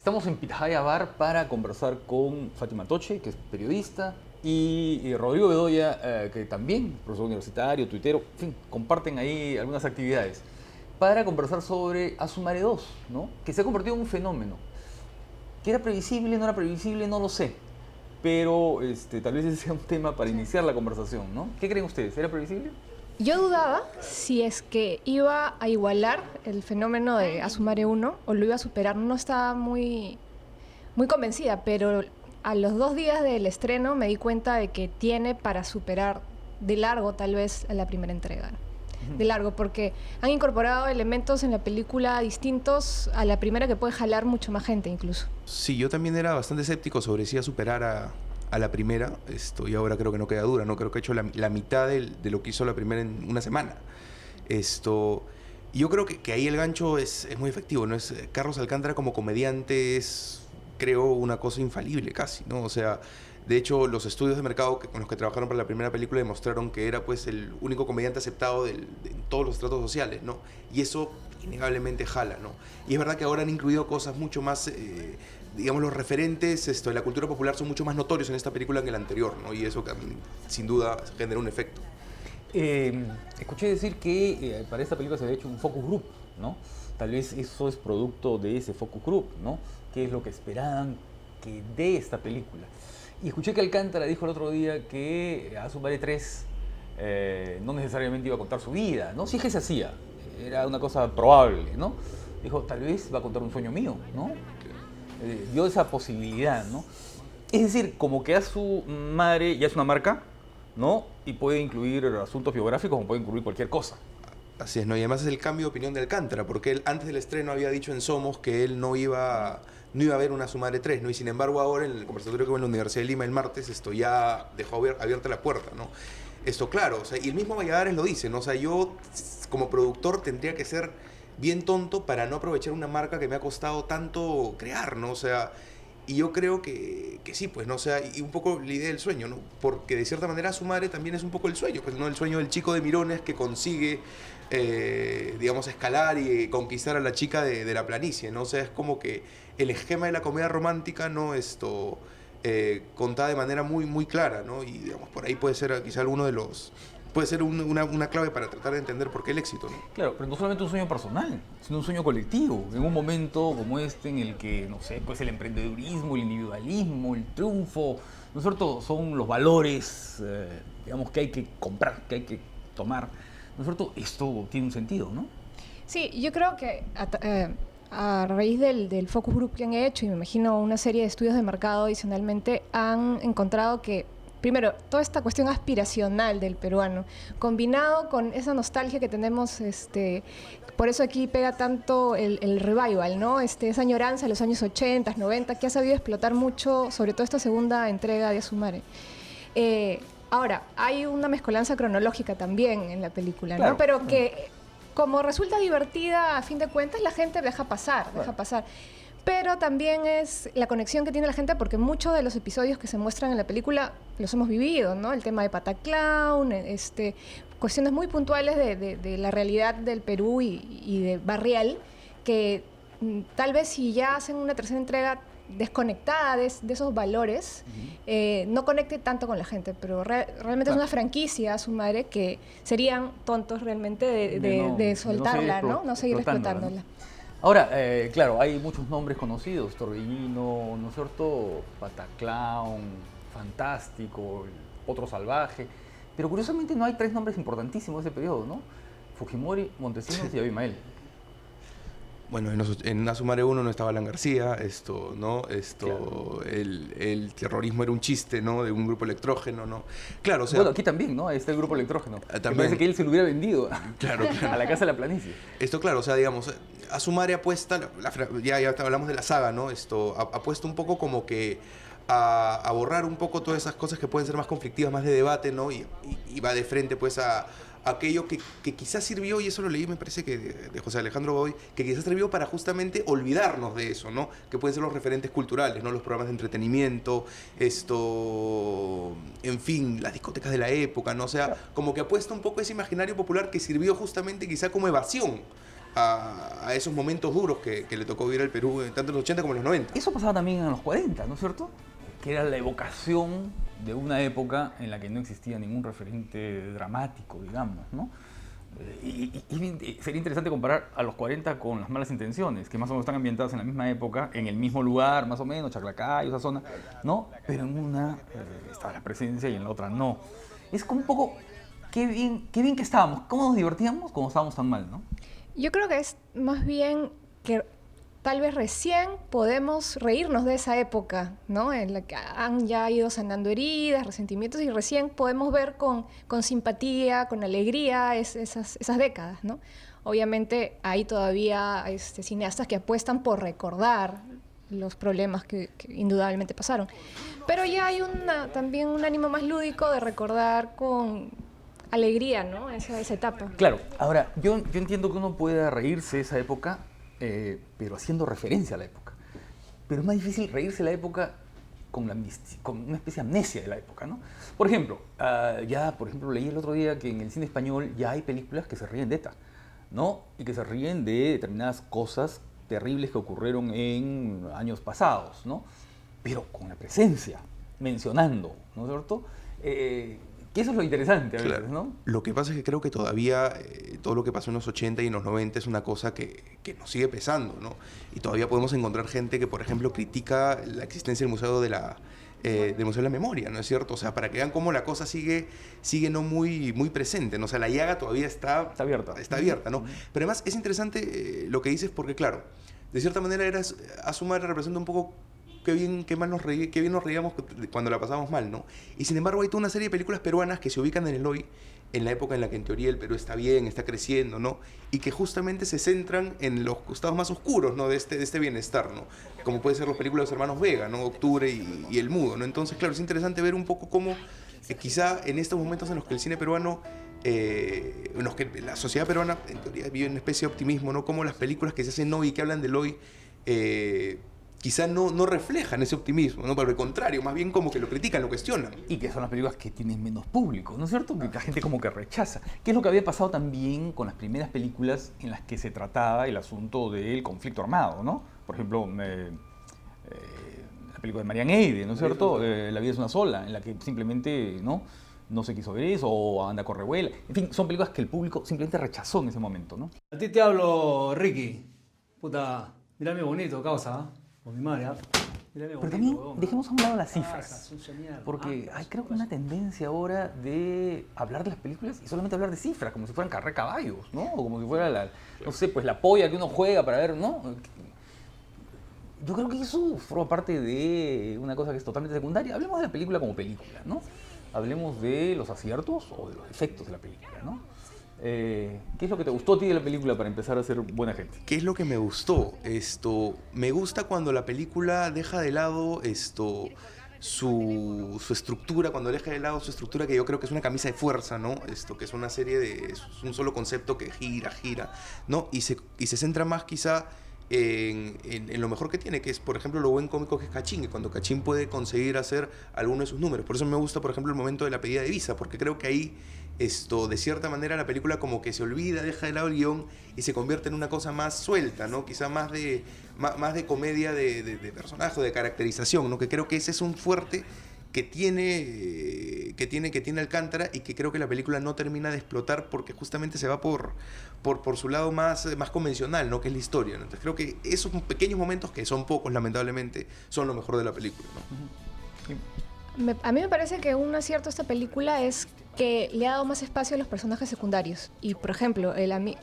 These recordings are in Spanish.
Estamos en Pitahaya Bar para conversar con Fátima Toche, que es periodista, y Rodrigo Bedoya, que también, profesor universitario, tuitero, en fin, comparten ahí algunas actividades, para conversar sobre Asumare 2, ¿no? Que se ha convertido en un fenómeno. ¿Que era previsible, no era previsible? No lo sé. Pero tal vez ese sea un tema para iniciar la conversación, ¿no? ¿Qué creen ustedes? ¿Era previsible? Yo dudaba si es que iba a igualar el fenómeno de Asumare 1 o lo iba a superar. No estaba muy convencida, pero a los 2 días del estreno me di cuenta de que tiene para superar de largo tal vez a la primera entrega. De largo, porque han incorporado elementos en la película distintos a la primera que puede jalar mucho más gente incluso. Sí, yo también era bastante escéptico sobre si iba a superar a la primera, y ahora creo que no queda dura, ¿no? Creo que ha hecho la mitad de lo que hizo la primera en una semana. Y yo creo que ahí el gancho es muy efectivo, ¿no? Carlos Alcántara como comediante es, creo, una cosa infalible casi, ¿no? O sea, de hecho, los estudios de mercado con los que trabajaron para la primera película demostraron que era pues el único comediante aceptado en todos los estratos sociales, ¿no? Y eso innegablemente jala, ¿no? Y es verdad que ahora han incluido cosas mucho más, digamos, los referentes de la cultura popular son mucho más notorios en esta película que en la anterior, ¿no? Y eso también, sin duda, genera un efecto. Escuché decir que para esta película se había hecho un focus group, ¿no? Tal vez eso es producto de ese focus group, ¿no? ¿Qué es lo que esperaban que dé esta película? Y escuché que Alcántara dijo el otro día que Asumare 3 no necesariamente iba a contar su vida, ¿no? Si es que se hacía, era una cosa probable, ¿no? Dijo, tal vez va a contar un sueño mío, ¿no? Dio esa posibilidad, ¿no? Es decir, como que Asumare ya es una marca, ¿no? Y puede incluir asuntos biográficos como puede incluir cualquier cosa. Así es, ¿no? Y además es el cambio de opinión de Alcántara, porque él antes del estreno había dicho en Somos que él no iba a ver una Asumare 3, ¿no? Y sin embargo ahora en el conversatorio que hubo en la Universidad de Lima el martes, ya dejó abierta la puerta, ¿no? Claro, o sea, y el mismo Valladares lo dice, ¿no? O sea, yo como productor tendría que ser bien tonto para no aprovechar una marca que me ha costado tanto crear, ¿no? O sea, y yo creo que sí, pues, ¿no? O sea, y un poco la idea del sueño, ¿no? Porque de cierta manera Asumare también es un poco el sueño, pues, ¿no? El sueño del chico de Mirones que consigue, digamos, escalar y conquistar a la chica de la planicie, ¿no? O sea, es como que el esquema de la comedia romántica, ¿no? Contada de manera muy, muy clara, ¿no? Y, digamos, por ahí puede ser quizá alguno de los... Puede ser una clave para tratar de entender por qué el éxito, ¿no? Claro, pero no solamente un sueño personal, sino un sueño colectivo. En un momento como este en el que, no sé, pues el emprendedurismo, el individualismo, el triunfo, ¿no es cierto? Son los valores, digamos, que hay que comprar, que hay que tomar. ¿No es cierto? Esto tiene un sentido, ¿no? Sí, yo creo que a raíz del focus group que han hecho, y me imagino una serie de estudios de mercado adicionalmente, han encontrado que, primero, toda esta cuestión aspiracional del peruano, combinado con esa nostalgia que tenemos, por eso aquí pega tanto el revival, ¿no? Esa añoranza de los años 80, 90, que ha sabido explotar mucho, sobre todo esta segunda entrega de Asumare. Ahora, hay una mezcolanza cronológica también en la película, ¿no? Claro. Pero que, como resulta divertida, a fin de cuentas, la gente deja pasar. Pero también es la conexión que tiene la gente, porque muchos de los episodios que se muestran en la película los hemos vivido, ¿no? El tema de Pataclown, cuestiones muy puntuales de la realidad del Perú y de Barrial, que tal vez si ya hacen una tercera entrega desconectada de esos valores, no conecte tanto con la gente, pero realmente es una franquicia Asumare que serían tontos realmente de soltarla, ¿no? No seguir explotándola. ¿No? Ahora, claro, hay muchos nombres conocidos, Torbellino, ¿no es cierto? Pataclown, Fantástico, Otro Salvaje, pero curiosamente no hay 3 nombres importantísimos de ese periodo, ¿no? Fujimori, Montesinos y Abimael. Bueno, en Asumare 1 no estaba Alan García, ¿no? Claro. El terrorismo era un chiste, ¿no? De un grupo electrógeno, ¿no? Claro, o sea... Bueno, aquí también, ¿no? Ahí está el grupo electrógeno. También. Me parece que él se lo hubiera vendido claro. a la Casa de la Planicie. Claro, o sea, digamos, Asumare apuesta, ya hablamos de la saga, ¿no? Apuesta un poco como que a borrar un poco todas esas cosas que pueden ser más conflictivas, más de debate, ¿no? Y va de frente, pues, a aquello que quizás sirvió, y eso lo leí, me parece que de José Alejandro Godoy, que quizás sirvió para justamente olvidarnos de eso, ¿no? Que pueden ser los referentes culturales, ¿no? Los programas de entretenimiento, en fin, las discotecas de la época, ¿no? O sea, como que apuesta un poco ese imaginario popular que sirvió justamente quizá como evasión a esos momentos duros que le tocó vivir al Perú, tanto en los 80 como en los 90. Eso pasaba también en los 40, ¿no es cierto? Que era la evocación de una época en la que no existía ningún referente dramático, digamos, ¿no? Sería interesante comparar a los 40 con Las Malas Intenciones, que más o menos están ambientadas en la misma época, en el mismo lugar, más o menos, Chaclacayo, esa zona, ¿no? Pero en una estaba la presencia y en la otra no. Es como un poco, qué bien que estábamos, cómo nos divertíamos cuando estábamos tan mal, ¿no? Yo creo que es más bien que tal vez recién podemos reírnos de esa época, ¿no? En la que han ya ido sanando heridas, resentimientos, y recién podemos ver con simpatía, con alegría esas décadas, ¿no? Obviamente hay todavía cineastas que apuestan por recordar los problemas que indudablemente pasaron. Pero ya hay también un ánimo más lúdico de recordar con alegría, ¿no? Esa etapa. Con ahora, yo entiendo que uno pueda reírse de esa época, pero haciendo referencia a la época. Pero es más difícil reírse de la época con una especie de amnesia de la época, ¿no? Por ejemplo, leí el otro día que en el cine español ya hay películas que se ríen de ETA, ¿no? Y que se ríen de determinadas cosas terribles que ocurrieron en años pasados, ¿no? Pero con la presencia, mencionando, ¿no es cierto? Que eso es lo interesante a veces, Claro. ¿no? Lo que pasa es que creo que todavía todo lo que pasó en los 80 y en los 90 es una cosa que nos sigue pesando, ¿no? Y todavía podemos encontrar gente que, por ejemplo, critica la existencia del Museo del Museo de la Memoria, ¿no es cierto? O sea, para que vean cómo la cosa sigue no muy presente, ¿no? O sea, la llaga todavía está abierta, ¿no? Pero además es interesante lo que dices porque, claro, de cierta manera Asumar representa un poco qué bien nos reíamos cuando la pasamos mal, ¿no? Y sin embargo hay toda una serie de películas peruanas que se ubican en el hoy, en la época en la que en teoría el Perú está bien, está creciendo, ¿no? Y que justamente se centran en los costados más oscuros, ¿no? De este bienestar, ¿no? Como puede ser las películas de los hermanos Vega, ¿no? Octubre y El Mudo, ¿no? Entonces, claro, es interesante ver un poco cómo quizá en estos momentos en los que el cine peruano, en los que la sociedad peruana en teoría vive en una especie de optimismo, ¿no? Como las películas que se hacen hoy y que hablan del hoy, quizá no reflejan ese optimismo, ¿no? Por el contrario, más bien como que lo critican, lo cuestionan. Y que son las películas que tienen menos público, ¿no es cierto? Que la gente como que rechaza. ¿Qué es lo que había pasado también con las primeras películas en las que se trataba el asunto del conflicto armado, ¿no? Por ejemplo, la película de Marian Eide, ¿no es cierto? La vida es una sola, en la que simplemente no se quiso ver eso, o Anda Correhuela. En fin, son películas que el público simplemente rechazó en ese momento, ¿no? A ti te hablo, Ricky. Puta, mirame bonito, causa, ¿eh? Con mi madre, ¿eh? Mirame bonito, Pero también huevón. dejemos a un lado las Ah, cifras. sucia mierda. Porque hay creo que pues. una tendencia ahora de hablar de las películas y solamente hablar de cifras, como si fueran carrera de caballos, ¿no? O como si fuera no sé, pues la polla que uno juega para ver, ¿no? Yo creo que eso forma parte de una cosa que es totalmente secundaria. Hablemos de la película como película, ¿no? Hablemos de los aciertos o de los defectos de la película, ¿no? ¿Qué es lo que te gustó a ti de la película para empezar a ser buena gente? ¿Qué es lo que me gustó? Me gusta cuando la película deja de lado su estructura, cuando deja de lado su estructura, que yo creo que es una camisa de fuerza, ¿no? Que es una serie es un solo concepto que gira, ¿no? Y se centra más quizá en lo mejor que tiene, que es, por ejemplo, lo buen cómico que es Cachín, que cuando Cachín puede conseguir hacer alguno de sus números. Por eso me gusta, por ejemplo, el momento de la pedida de visa, porque creo que ahí, de cierta manera, la película como que se olvida, deja de lado el guión y se convierte en una cosa más suelta, ¿no? Quizá más de comedia de personaje, de caracterización, ¿no? Que creo que ese es un fuerte que tiene Alcántara y que creo que la película no termina de explotar porque justamente se va por su lado más convencional, ¿no? Que es la historia, ¿no? Entonces creo que esos pequeños momentos, que son pocos lamentablemente, son lo mejor de la película, ¿no? A mí me parece que un acierto de esta película es que le ha dado más espacio a los personajes secundarios. Y, por ejemplo,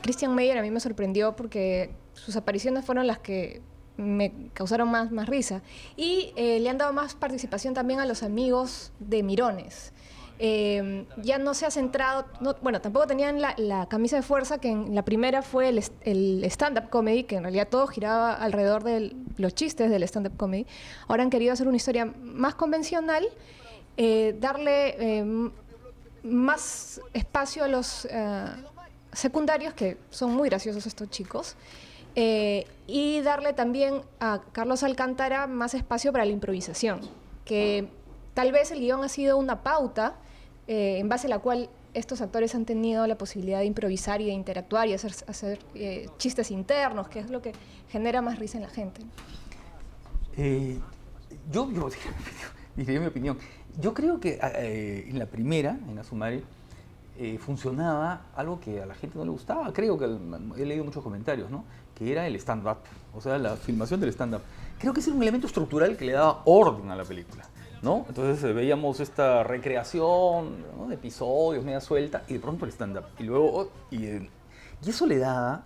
Christian Meyer a mí me sorprendió porque sus apariciones fueron las que me causaron más risa. Y le han dado más participación también a los amigos de Mirones. Ya no se ha centrado, bueno, tampoco tenían la camisa de fuerza, que en la primera fue el stand-up comedy, que en realidad todo giraba alrededor de los chistes del stand-up comedy. Ahora han querido hacer una historia más convencional, darle más espacio a los secundarios, que son muy graciosos estos chicos, y darle también a Carlos Alcántara más espacio para la improvisación, que tal vez el guión ha sido una pauta en base a la cual estos actores han tenido la posibilidad de improvisar y de interactuar y hacer chistes internos, que es lo que genera más risa en la gente. Yo diré mi opinión. Yo creo que en la primera, en Azumare, funcionaba algo que a la gente no le gustaba. Creo que he leído muchos comentarios, ¿no? Que era el stand-up, o sea, la filmación del stand-up. Creo que ese era un elemento estructural que le daba orden a la película, ¿no? Entonces veíamos esta recreación, ¿no?, de episodios, media suelta, y de pronto el stand-up. Y luego, y eso le daba,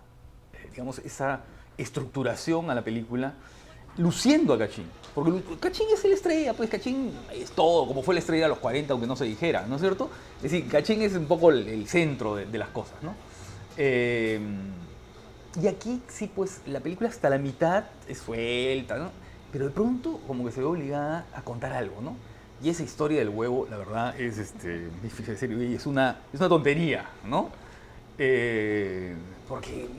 digamos, esa estructuración a la película, luciendo a Kachin. Porque Kachin es la estrella, pues Kachin es todo, como fue la estrella de los 40, aunque no se dijera, ¿no es cierto? Es decir, Kachin es un poco el centro de las cosas, ¿no? Y aquí sí, pues la película hasta la mitad es suelta, ¿no? Pero de pronto como que se ve obligada a contar algo, ¿no? Y esa historia del huevo, la verdad, es difícil de decir, es una tontería, ¿no? Porque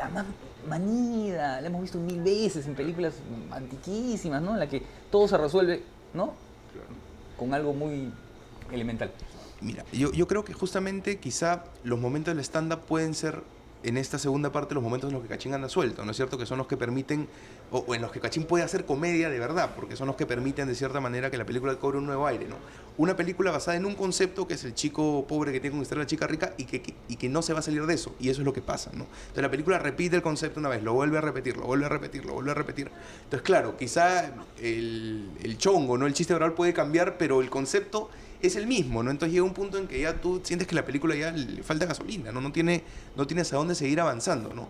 además manida, la hemos visto 1000 veces en películas antiquísimas, ¿no? En la que todo se resuelve, ¿no? Con algo muy elemental. Mira, yo creo que justamente quizá los momentos del stand-up pueden ser, en esta segunda parte, los momentos en los que Kachin anda suelto, ¿no es cierto? Que son los que permiten, o en los que Kachin puede hacer comedia de verdad, porque son los que permiten de cierta manera que la película cobre un nuevo aire, ¿no? Una película basada en un concepto que es el chico pobre que tiene que conquistar a la chica rica y que no se va a salir de eso, y eso es lo que pasa, ¿no? Entonces la película repite el concepto una vez, lo vuelve a repetir, lo vuelve a repetir, lo vuelve a repetir. Entonces claro, quizá el chongo, ¿no?, el chiste oral puede cambiar, pero el concepto es el mismo, ¿no? Entonces llega un punto en que ya tú sientes que la película ya le falta gasolina, ¿no? No tienes a dónde seguir avanzando, ¿no?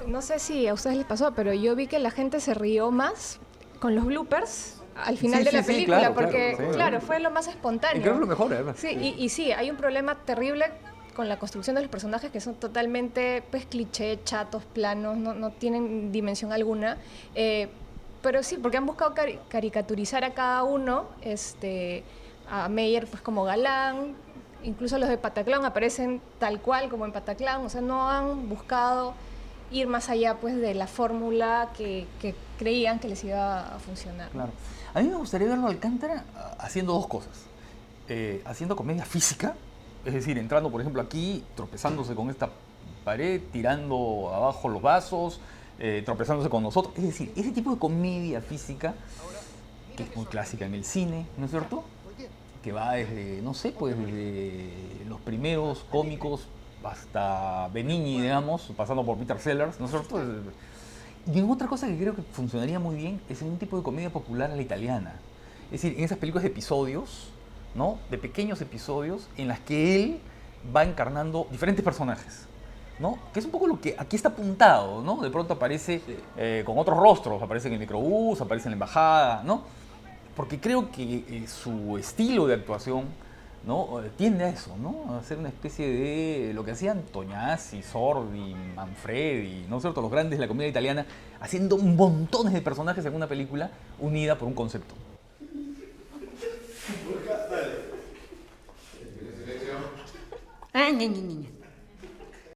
No sé si a ustedes les pasó, pero yo vi que la gente se rió más con los bloopers al final de la película, claro, porque claro, fue lo más espontáneo. Y creo que lo mejor, además. Sí, y sí, hay un problema terrible con la construcción de los personajes que son totalmente, pues, cliché, chatos, planos, no tienen dimensión alguna. Pero sí, porque han buscado caricaturizar a cada uno, a Meyer pues como galán, incluso los de Pataclown aparecen tal cual como en Pataclown, o sea, no han buscado ir más allá pues de la fórmula que creían que les iba a funcionar. Claro. A mí me gustaría verlo a Alcántara haciendo dos cosas. Haciendo comedia física, es decir, entrando por ejemplo aquí, tropezándose con esta pared, tirando abajo los vasos, tropezándose con nosotros. Es decir, ese tipo de comedia física, que es muy clásica en el cine, ¿no es cierto?, que va desde, no sé, pues desde los primeros cómicos hasta Benigni, digamos, pasando por Peter Sellers, ¿no es cierto? Y en otra cosa que creo que funcionaría muy bien es en un tipo de comedia popular a la italiana. Es decir, en esas películas de episodios, ¿no?, de pequeños episodios en las que él va encarnando diferentes personajes, ¿no? Que es un poco lo que aquí está apuntado, ¿no? De pronto aparece con otros rostros, aparece en el microbús, aparece en la embajada, ¿no? Porque creo que su estilo de actuación, ¿no?, tiende a eso, ¿no?, a hacer una especie de lo que hacían Tognazzi, Sordi, Manfredi, ¿no es cierto?, los grandes de la comedia italiana, haciendo montones de personajes en una película unida por un concepto. Ah, ña, ña, ña.